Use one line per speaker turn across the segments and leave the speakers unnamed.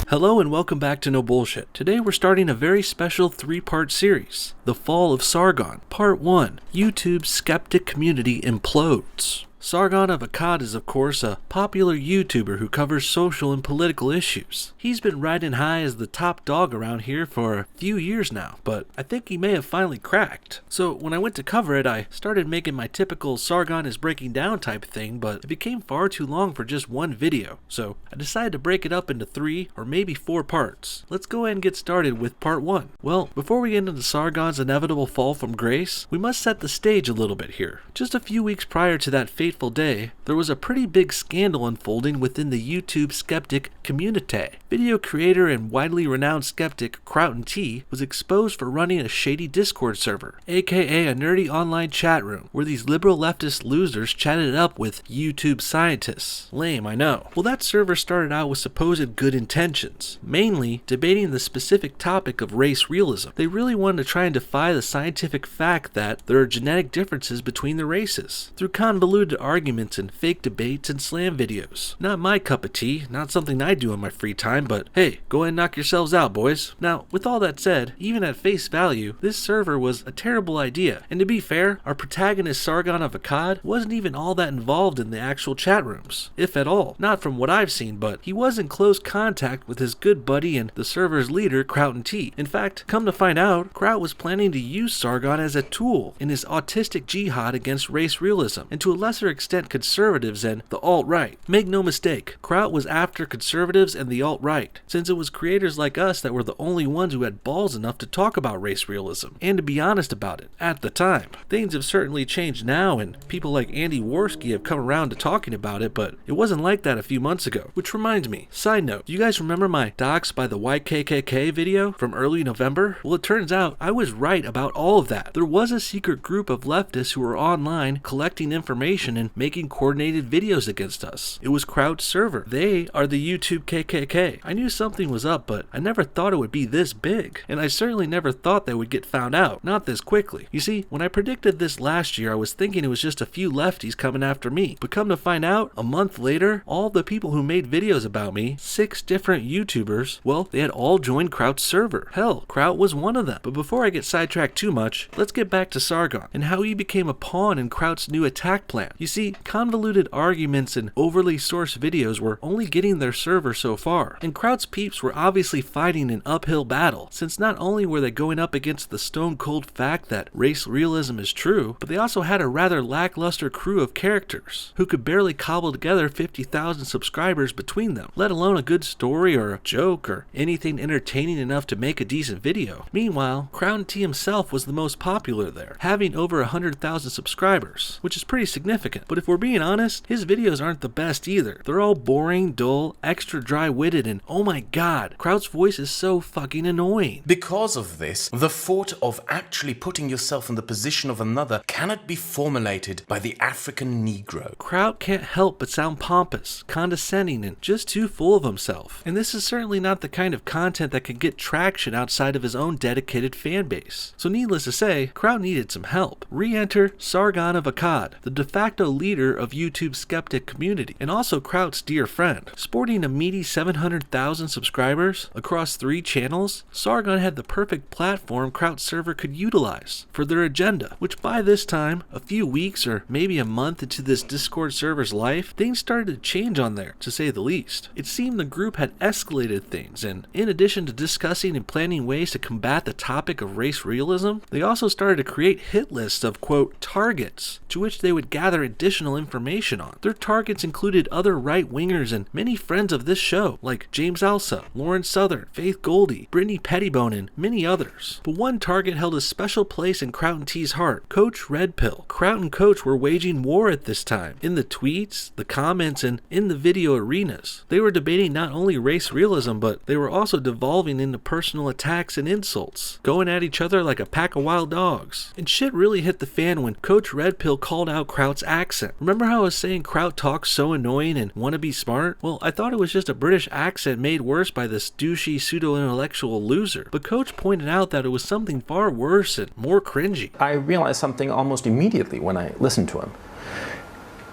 Hello and welcome back to No Bullshit. Today we're starting a very special 3-part series, The Fall of Sargon, Part 1, YouTube's Skeptic community implodes. Sargon of Akkad is of course a popular YouTuber who covers social and political issues. He's been riding high as the top dog around here for a few years now, but I think he may have finally cracked. So when I went to cover it, I started making my typical Sargon is breaking down type thing, but it became far too long for just one video. So I decided to break it up into 3 or maybe 4 parts. Let's go ahead and get started with part 1. Well, before we get into Sargon's inevitable fall from grace, we must set the stage a little bit here. Just a few weeks prior to that fateful day, there was a pretty big scandal unfolding within the YouTube Skeptic community. Video creator and widely renowned skeptic T was exposed for running a shady Discord server, aka a nerdy online chat room, where these liberal leftist losers chatted it up with YouTube scientists. Lame, I know. Well, that server started out with supposed good intentions, mainly debating the specific topic of race realism. They really wanted to try and defy the scientific fact that there are genetic differences between the races, through convoluted arguments and fake debates and slam videos. Not my cup of tea, not something I do in my free time, but hey, go ahead and knock yourselves out, boys. Now, with all that said, even at face value, this server was a terrible idea, and to be fair, our protagonist Sargon of Akkad wasn't even all that involved in the actual chat rooms, if at all. Not from what I've seen, but he was in close contact with his good buddy and the server's leader, T. In fact, come to find out, Kraut was planning to use Sargon as a tool in his autistic jihad against race realism, and to a lesser extent conservatives and the alt-right. Make no mistake, Kraut was after conservatives and the alt-right, since it was creators like us that were the only ones who had balls enough to talk about race realism, and to be honest about it, at the time. Things have certainly changed now, and people like Andy Worski have come around to talking about it, but it wasn't like that a few months ago. Which reminds me, side note, do you guys remember my Docs by the YKKK video from early November? Well, it turns out I was right about all of that. There was a secret group of leftists who were online collecting information and making coordinated videos against us. It was Kraut's server. They are the YouTube KKK. I knew something was up, but I never thought it would be this big. And I certainly never thought they would get found out. Not this quickly. You see, when I predicted this last year, I was thinking it was just a few lefties coming after me. But come to find out, a month later, all the people who made videos about me, 6 different YouTubers, well, they had all joined Kraut's server. Hell, Kraut was one of them. But before I get sidetracked too much, let's get back to Sargon and how he became a pawn in Kraut's new attack plan. You see, convoluted arguments and overly sourced videos were only getting their server so far, and Kraut's peeps were obviously fighting an uphill battle, since not only were they going up against the stone cold fact that race realism is true, but they also had a rather lackluster crew of characters who could barely cobble together 50,000 subscribers between them, let alone a good story or a joke or anything entertaining enough to make a decent video. Meanwhile, T himself was the most popular there, having over 100,000 subscribers, which is pretty significant. But if we're being honest, his videos aren't the best either. They're all boring, dull, extra dry-witted, and oh my god, Kraut's voice is so fucking annoying.
Because of this, the thought of actually putting yourself in the position of another cannot be formulated by the African Negro.
Kraut can't help but sound pompous, condescending, and just too full of himself. And this is certainly not the kind of content that can get traction outside of his own dedicated fan base. So needless to say, Kraut needed some help. Re-enter Sargon of Akkad, the de facto leader of YouTube's skeptic community, and also Kraut's dear friend. Sporting a meaty 700,000 subscribers across 3 channels, Sargon had the perfect platform Kraut's server could utilize for their agenda, which by this time, a few weeks or maybe a month into this Discord server's life, things started to change on there, to say the least. It seemed the group had escalated things, and in addition to discussing and planning ways to combat the topic of race realism, they also started to create hit lists of, quote, targets, to which they would gather additional information on. Their targets included other right-wingers and many friends of this show, like James Alsa, Lauren Southern, Faith Goldie, Brittany Pettibone, and many others. But one target held a special place in Kraut and T's heart, Coach Red Pill. Kraut and Coach were waging war at this time, in the tweets, the comments, and in the video arenas. They were debating not only race realism, but they were also devolving into personal attacks and insults, going at each other like a pack of wild dogs. And shit really hit the fan when Coach Red Pill called out Kraut's accent. Remember how I was saying Kraut talks so annoying and wanna be smart? Well, I thought it was just a British accent made worse by this douchey pseudo-intellectual loser, but Coach pointed out that it was something far worse and more cringy.
I realized something almost immediately when I listened to him.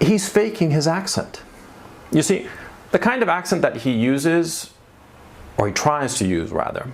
He's faking his accent. You see, the kind of accent that he uses or he tries to use rather,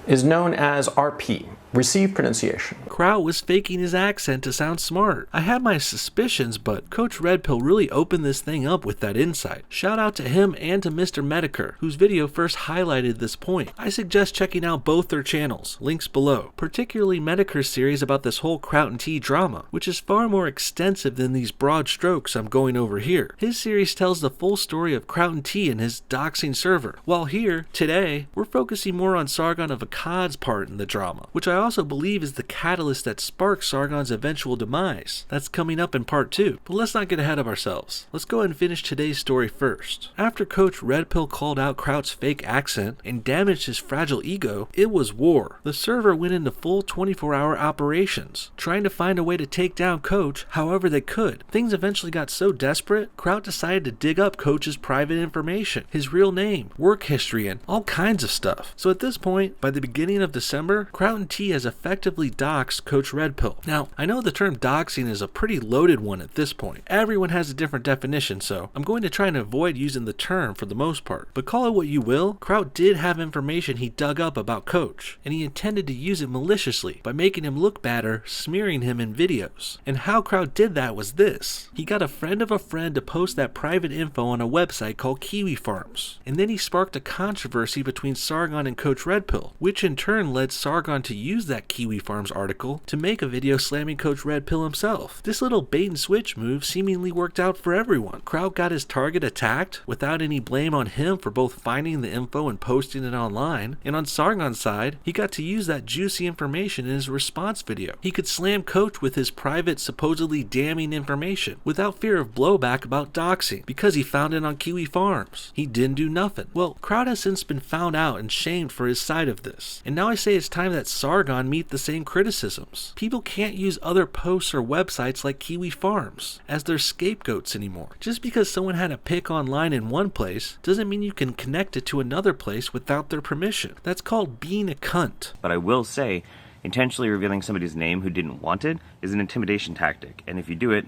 is known as RP, received pronunciation.
Kraut was faking his accent to sound smart. I had my suspicions, but Coach Red Pill really opened this thing up with that insight. Shout out to him and to Mr. Medicare, whose video first highlighted this point. I suggest checking out both their channels, links below, particularly Medicare's series about this whole Kraut and T drama, which is far more extensive than these broad strokes I'm going over here. His series tells the full story of Kraut and T and his doxing server, while here, today, we're focusing more on Sargon of Akkad's part in the drama, which I also believe is the catalyst that sparks Sargon's eventual demise. That's coming up in part 2. But let's not get ahead of ourselves. Let's go ahead and finish today's story first. After Coach Red Pill called out Kraut's fake accent and damaged his fragile ego, it was war. The server went into full 24-hour operations, trying to find a way to take down Coach however they could. Things eventually got so desperate, Kraut decided to dig up Coach's private information, his real name, work history, and all kinds of stuff. So at this point, by the beginning of December, Kraut and T has effectively doxed Coach Red Pill. Now, I know the term doxing is a pretty loaded one at this point. Everyone has a different definition, so I'm going to try and avoid using the term for the most part. But call it what you will, Kraut did have information he dug up about Coach, and he intended to use it maliciously by making him look bad or smearing him in videos. And how Kraut did that was this. He got a friend of a friend to post that private info on a website called Kiwi Farms, and then he sparked a controversy between Sargon and Coach Red Pill, which in turn led Sargon to use that Kiwi Farms article to make a video slamming Coach Red Pill himself. This little bait and switch move seemingly worked out for everyone. Kraut got his target attacked without any blame on him for both finding the info and posting it online, and on Sargon's side, he got to use that juicy information in his response video. He could slam Coach with his private, supposedly damning information without fear of blowback about doxing because he found it on Kiwi Farms. He didn't do nothing. Well, Kraut has since been found out and shamed for his side of this, and now I say it's time that Sargon meet the same criticisms. People can't use other posts or websites like Kiwi Farms as their scapegoats anymore. Just because someone had a pic online in one place doesn't mean you can connect it to another place without their permission. That's called being a cunt.
But I will say, intentionally revealing somebody's name who didn't want it is an intimidation tactic, and if you do it,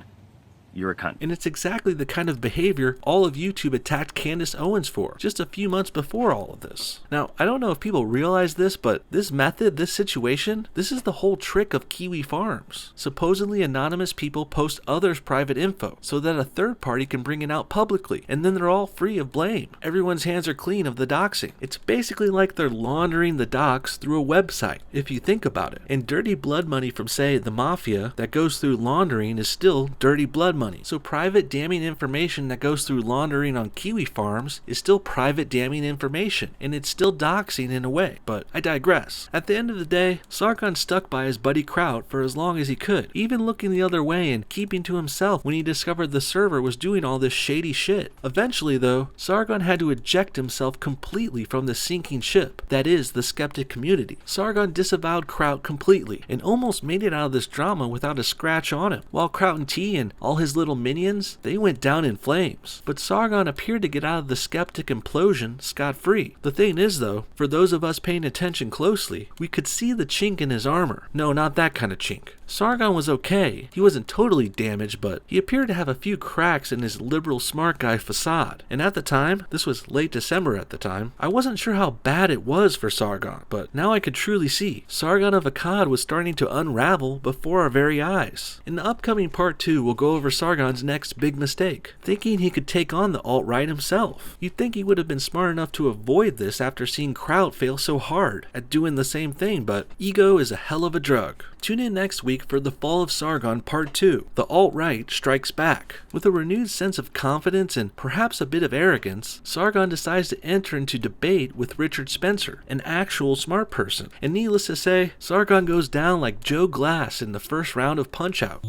you're a cunt.
And it's exactly the kind of behavior all of YouTube attacked Candace Owens for just a few months before all of this. Now, I don't know if people realize this, but this method, this situation, this is the whole trick of Kiwi Farms. Supposedly anonymous people post others' private info so that a third party can bring it out publicly, and then they're all free of blame. Everyone's hands are clean of the doxing. It's basically like they're laundering the dox through a website, if you think about it. And dirty blood money from, say, the mafia that goes through laundering is still dirty blood money. So private damning information that goes through laundering on Kiwi Farms is still private damning information, and it's still doxing in a way. But I digress. At the end of the day, Sargon stuck by his buddy Kraut for as long as he could, even looking the other way and keeping to himself when he discovered the server was doing all this shady shit. Eventually though, Sargon had to eject himself completely from the sinking ship that is the Skeptic community. Sargon disavowed Kraut completely and almost made it out of this drama without a scratch on him, while Kraut and T and all his little minions, they went down in flames. But Sargon appeared to get out of the Skeptic implosion scot-free. The thing is though, for those of us paying attention closely, we could see the chink in his armor. No, not that kind of chink. Sargon was okay. He wasn't totally damaged, but he appeared to have a few cracks in his liberal smart guy facade. And at the time, this was late December at the time, I wasn't sure how bad it was for Sargon, but now I could truly see. Sargon of Akkad was starting to unravel before our very eyes. In the upcoming part 2, we'll go over Sargon's next big mistake, thinking he could take on the alt-right himself. You'd think he would have been smart enough to avoid this after seeing Kraut fail so hard at doing the same thing, but ego is a hell of a drug. Tune in next week for The Fall of Sargon Part 2, The Alt-Right Strikes Back. With a renewed sense of confidence and perhaps a bit of arrogance, Sargon decides to enter into debate with Richard Spencer, an actual smart person. And needless to say, Sargon goes down like Joe Glass in the first round of Punch-Out!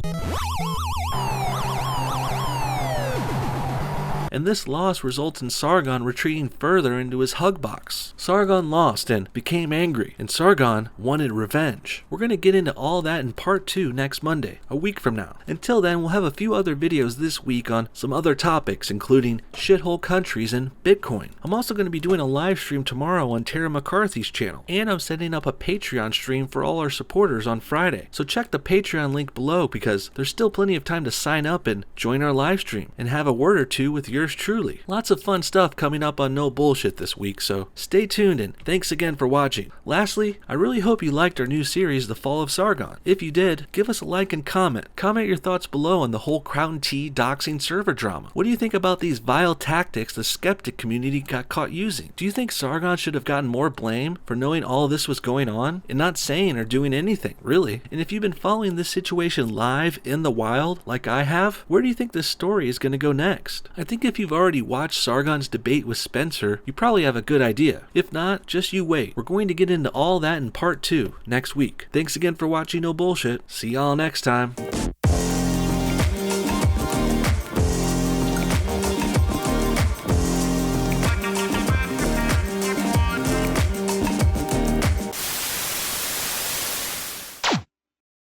And this loss results in Sargon retreating further into his hug box. Sargon lost and became angry, and Sargon wanted revenge. We're going to get into all that in part 2 next Monday, a week from now. Until then, we'll have a few other videos this week on some other topics, including shithole countries and Bitcoin. I'm also going to be doing a live stream tomorrow on Tara McCarthy's channel, and I'm setting up a Patreon stream for all our supporters on Friday. So check the Patreon link below because there's still plenty of time to sign up and join our live stream and have a word or two with your yours truly. Lots of fun stuff coming up on No Bullshit this week, so stay tuned and thanks again for watching. Lastly, I really hope you liked our new series, The Fall of Sargon. If you did, give us a like and comment. Comment your thoughts below on the whole Crown T doxing server drama. What do you think about these vile tactics the Skeptic community got caught using? Do you think Sargon should have gotten more blame for knowing all this was going on and not saying or doing anything, really? And if you've been following this situation live in the wild, like I have, where do you think this story is going to go next? I think if you've already watched Sargon's debate with Spencer, you probably have a good idea. If not, just you wait. We're going to get into all that in part 2 next week. Thanks again for watching No Bullshit. See y'all next time.